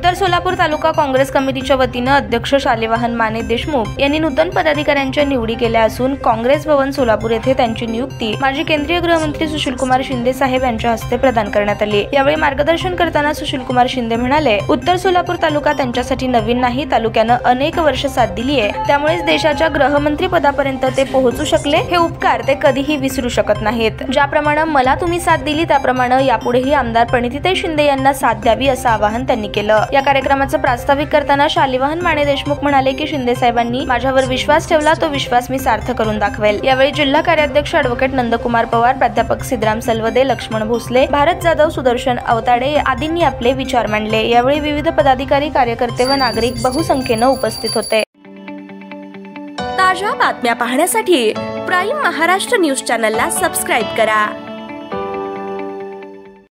उत्तर सोलापूर तालुका काँग्रेस कमिटीच्या वतीने अध्यक्ष शालिवाहन माने देशमुख यांनी नूतन पदाधिकाऱ्यांच्या निवडी केल्या असून काँग्रेस भवन सोलापूर येथे त्यांची नियुक्ती माजी केंद्रीय गृहमंत्री सुशीलकुमार शिंदे साहेब यांच्या हस्ते प्रदान करण्यात आली। यावेळी मार्गदर्शन करताना सुशीलकुमार शिंदे म्हणाले, उत्तर सोलापूर तालुका त्यांच्यासाठी नवीन नाही, तालुक्यानं अनेक वर्ष साथ दिली आहे, त्यामुळेच देशाच्या गृहमंत्री पदापर्यंत ते पोहोचू शकले। हे उपकार ते कधीही विसरू शकत नाहीत। ज्याप्रमाणे मला तुम्ही साथ दिली त्याप्रमाणे यापुढेही आमदार प्रणितीताई शिंदे यांना साथ द्यावी असं आवाहन त्यांनी केलं। या कार्यक्रमाचं प्रास्ताविक करताना शालिवाहन माने देशमुख म्हणाले की शिंदे साहेबांनी माझ्यावर विश्वास ठेवला, तो विश्वास मी सार्थ करून दाखवेल। यावेळी जिल्हा कार्याध्यक्ष ॲडव्होकेट नंदकुमार पवार, प्राध्यापक सिद्धराम सलवदे, लक्ष्मण भोसले, भारत जाधव, सुदर्शन अवताडे आदींनी आपले विचार मांडले। यावेळी विविध पदाधिकारी, कार्यकर्ते व नागरिक बहुसंख्येने उपस्थित होते। ताज्या बातम्या पाहण्यासाठी प्राईम महाराष्ट्र न्यूज चॅनलला सबस्क्राईब करा।